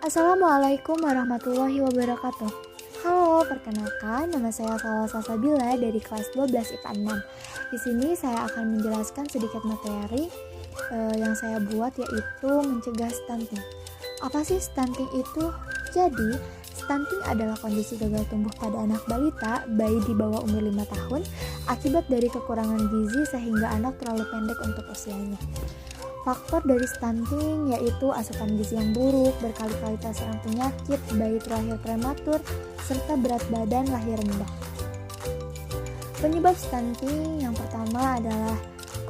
Assalamualaikum warahmatullahi wabarakatuh. Halo, perkenalkan nama saya Salsa Sabila dari kelas 12 IPA 6. Di sini saya akan menjelaskan sedikit materi yang saya buat, yaitu mencegah stunting. Apa sih stunting itu? Jadi, stunting adalah kondisi gagal tumbuh pada anak balita, bayi di bawah umur 5 tahun, akibat dari kekurangan gizi sehingga anak terlalu pendek untuk usianya. Faktor dari stunting yaitu asupan gizi yang buruk, berkali-kali terserang penyakit, bayi terlahir prematur, serta berat badan lahir rendah. Penyebab stunting yang pertama adalah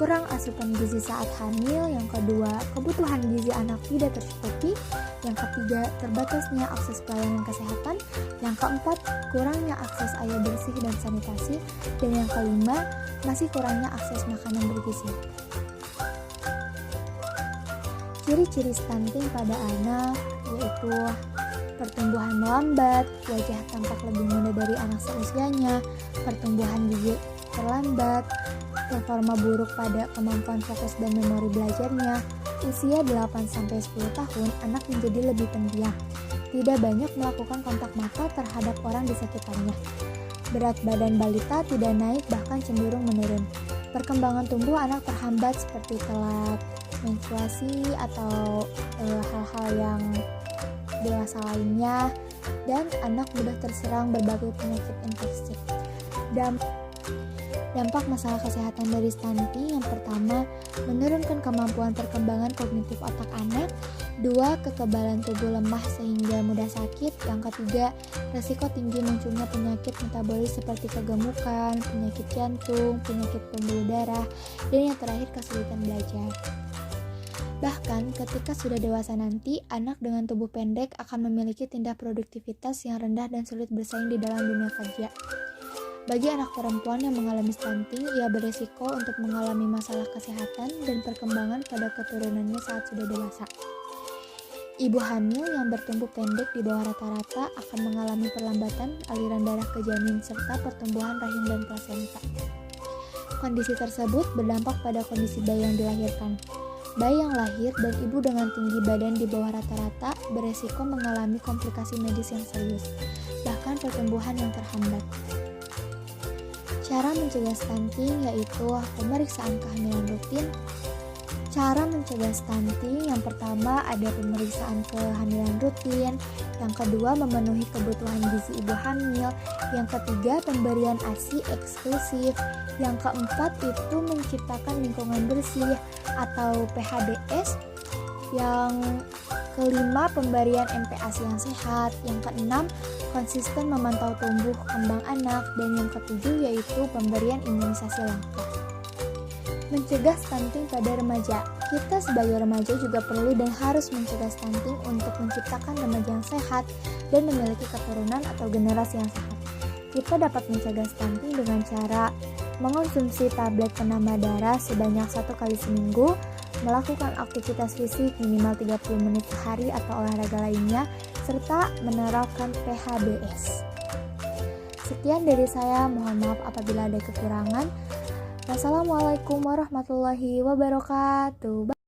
kurang asupan gizi saat hamil, yang kedua kebutuhan gizi anak tidak tercukupi, yang ketiga terbatasnya akses pelayanan kesehatan, yang keempat kurangnya akses air bersih dan sanitasi, dan yang kelima masih kurangnya akses makanan bergizi. Ciri-ciri stunting pada anak yaitu pertumbuhan melambat, wajah tampak lebih muda dari anak seusianya, pertumbuhan gigi terlambat, performa buruk pada kemampuan fokus dan memori belajarnya. Usia 8-10 tahun, anak menjadi lebih pendiam, tidak banyak melakukan kontak mata terhadap orang di sekitarnya. Berat badan balita tidak naik, bahkan cenderung menurun. Perkembangan tumbuh anak terhambat seperti telat menstruasi atau hal-hal yang dewasa lainnya, dan anak mudah terserang berbagai penyakit infeksi. Dampak masalah kesehatan dari stunting yang pertama, menurunkan kemampuan perkembangan kognitif otak anak. Dua, kekebalan tubuh lemah sehingga mudah sakit. Yang ketiga, resiko tinggi munculnya penyakit metabolis seperti kegemukan, penyakit jantung, penyakit pembuluh darah, dan yang terakhir kesulitan belajar. Bahkan ketika sudah dewasa nanti, anak dengan tubuh pendek akan memiliki tingkat produktivitas yang rendah dan sulit bersaing di dalam dunia kerja. Bagi anak perempuan yang mengalami stunting, ia beresiko untuk mengalami masalah kesehatan dan perkembangan pada keturunannya saat sudah dewasa. Ibu hamil yang bertumbuh pendek di bawah rata-rata akan mengalami perlambatan aliran darah ke janin serta pertumbuhan rahim dan plasenta. Kondisi tersebut berdampak pada kondisi bayi yang dilahirkan. Bayi yang lahir dan ibu dengan tinggi badan di bawah rata-rata beresiko mengalami komplikasi medis yang serius, bahkan pertumbuhan yang terhambat. Cara mencegah stunting yaitu pemeriksaan kehamilan rutin. Cara mencegah stunting yang pertama ada pemeriksaan kehamilan rutin, yang kedua memenuhi kebutuhan gizi ibu hamil, yang ketiga pemberian ASI eksklusif, yang keempat itu menciptakan lingkungan bersih atau PHBS, yang kelima pemberian MPASI yang sehat, yang keenam konsisten memantau tumbuh kembang anak, dan yang ketujuh yaitu pemberian imunisasi lengkap. Mencegah stunting pada remaja. Kita sebagai remaja juga perlu dan harus mencegah stunting untuk menciptakan remaja yang sehat dan memiliki keturunan atau generasi yang sehat. Kita dapat mencegah stunting dengan cara mengonsumsi tablet penambah darah sebanyak 1 kali seminggu, melakukan aktivitas fisik minimal 30 menit sehari atau olahraga lainnya, serta menerapkan PHBS. Sekian dari saya, mohon maaf apabila ada kekurangan. Wassalamualaikum warahmatullahi wabarakatuh.